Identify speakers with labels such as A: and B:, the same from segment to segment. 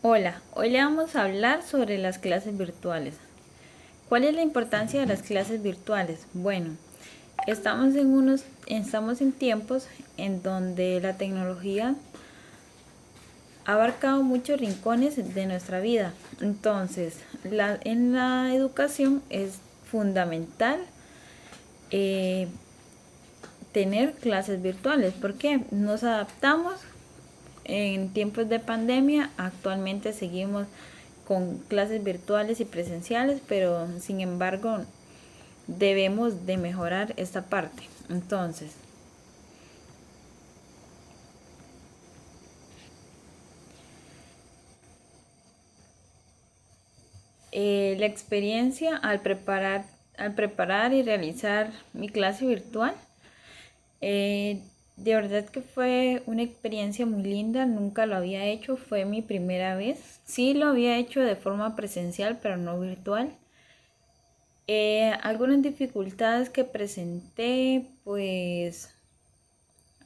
A: Hola, hoy le vamos a hablar sobre las clases virtuales. ¿Cuál es la importancia de las clases virtuales? Bueno, estamos en tiempos en donde la tecnología ha abarcado muchos rincones de nuestra vida. Entonces, en la educación es fundamental eh, tener clases virtuales. ¿Por qué? Nos adaptamos en tiempos de pandemia. Actualmente seguimos con clases virtuales y presenciales, pero sin embargo debemos de mejorar esta parte. Entonces, la experiencia al preparar y realizar mi clase virtual, de verdad que fue una experiencia muy linda. Nunca lo había hecho, fue mi primera vez. Sí lo había hecho de forma presencial, pero no virtual. Algunas dificultades que presenté, pues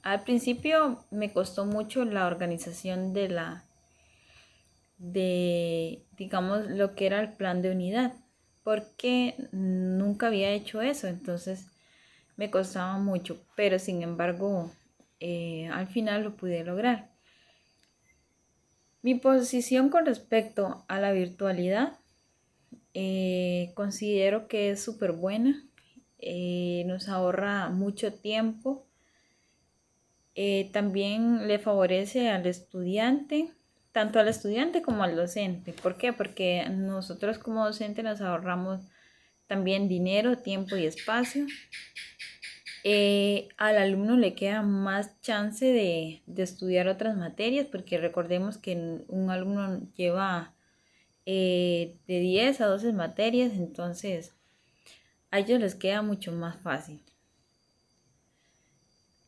A: al principio me costó mucho la organización digamos, lo que era el plan de unidad, porque nunca había hecho eso. Entonces me costaba mucho, pero sin embargo, al final lo pude lograr. Mi posición con respecto a la virtualidad, considero que es súper buena. Nos ahorra mucho tiempo. También le favorece al estudiante, tanto al estudiante como al docente. ¿Por qué? Porque nosotros como docente nos ahorramos también dinero, tiempo y espacio. Al alumno le queda más chance de estudiar otras materias, porque recordemos que un alumno lleva de 10 a 12 materias. Entonces a ellos les queda mucho más fácil.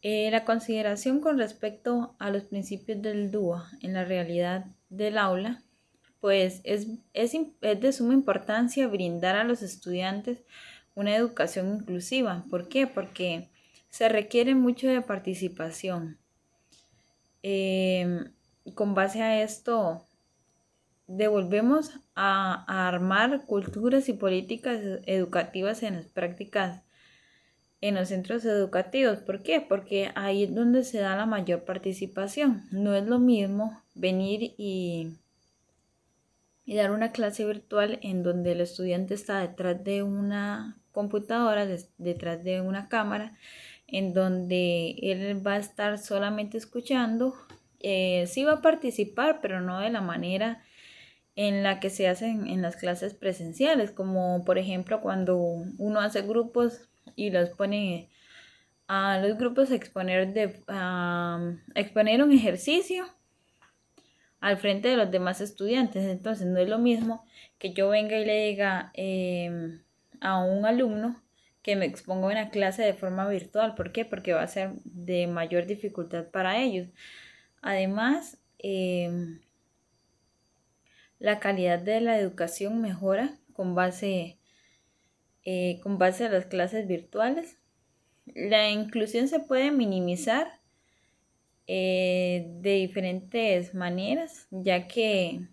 A: La consideración con respecto a los principios del DUA en la realidad del aula, pues es de suma importancia brindar a los estudiantes una educación inclusiva. ¿Por qué? Porque se requiere mucho de participación. Con base a esto, devolvemos a armar culturas y políticas educativas en las prácticas en los centros educativos. ¿Por qué? Porque ahí es donde se da la mayor participación. No es lo mismo venir y dar una clase virtual en donde el estudiante está detrás de una computadora, detrás de una cámara, en donde él va a estar solamente escuchando. Sí va a participar, pero no de la manera en la que se hacen en las clases presenciales, como por ejemplo cuando uno hace grupos y los pone a los grupos a exponer un ejercicio al frente de los demás estudiantes. Entonces no es lo mismo que yo venga y le diga a un alumno que me exponga una clase de forma virtual. ¿Por qué? Porque va a ser de mayor dificultad para ellos. Además, la calidad de la educación mejora con base a las clases virtuales. La inclusión se puede minimizar de diferentes maneras, ya que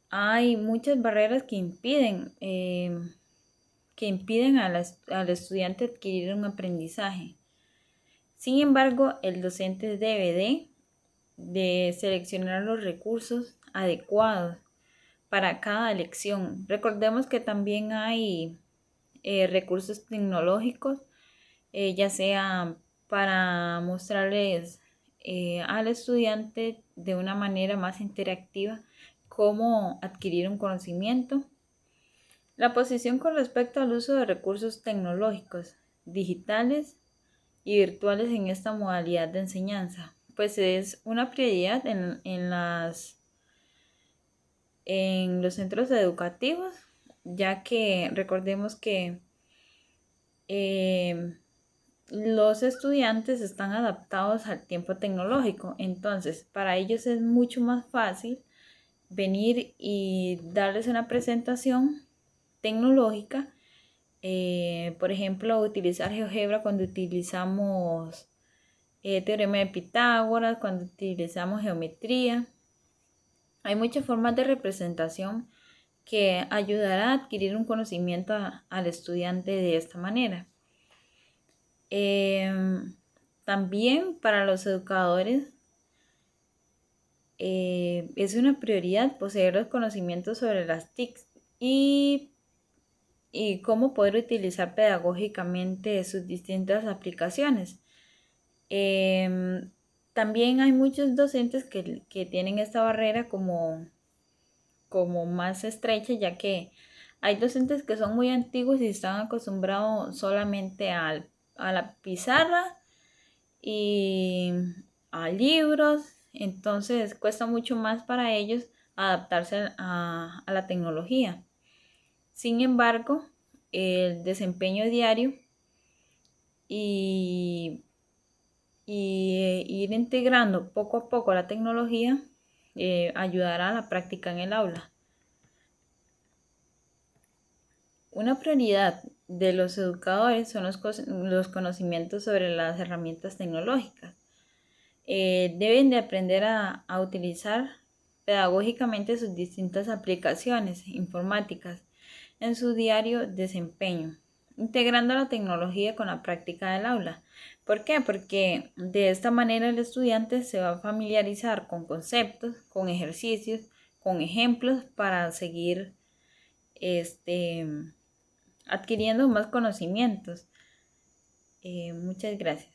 A: hay muchas barreras que impiden al estudiante adquirir un aprendizaje. Sin embargo, el docente debe de seleccionar los recursos adecuados para cada lección. Recordemos que también hay recursos tecnológicos, ya sea para mostrarles al estudiante de una manera más interactiva cómo adquirir un conocimiento. La posición con respecto al uso de recursos tecnológicos, digitales y virtuales en esta modalidad de enseñanza, pues es una prioridad en los centros educativos, ya que recordemos que los estudiantes están adaptados al tiempo tecnológico. Entonces para ellos es mucho más fácil venir y darles una presentación tecnológica. Por ejemplo, utilizar GeoGebra cuando utilizamos teorema de Pitágoras, cuando utilizamos geometría. Hay muchas formas de representación que ayudará a adquirir un conocimiento al estudiante de esta manera. También para los educadores es una prioridad poseer los conocimientos sobre las TICs y cómo poder utilizar pedagógicamente sus distintas aplicaciones. También hay muchos docentes que tienen esta barrera como más estrecha, ya que hay docentes que son muy antiguos y están acostumbrados solamente a la pizarra y a libros, entonces cuesta mucho más para ellos adaptarse a la tecnología. Sin embargo, el desempeño diario y ir integrando poco a poco la tecnología ayudará a la práctica en el aula. Una prioridad de los educadores son los conocimientos sobre las herramientas tecnológicas. Deben de aprender a utilizar pedagógicamente sus distintas aplicaciones informáticas en su diario desempeño, integrando la tecnología con la práctica del aula. ¿Por qué? Porque de esta manera el estudiante se va a familiarizar con conceptos, con ejercicios, con ejemplos para seguir adquiriendo más conocimientos. Muchas gracias.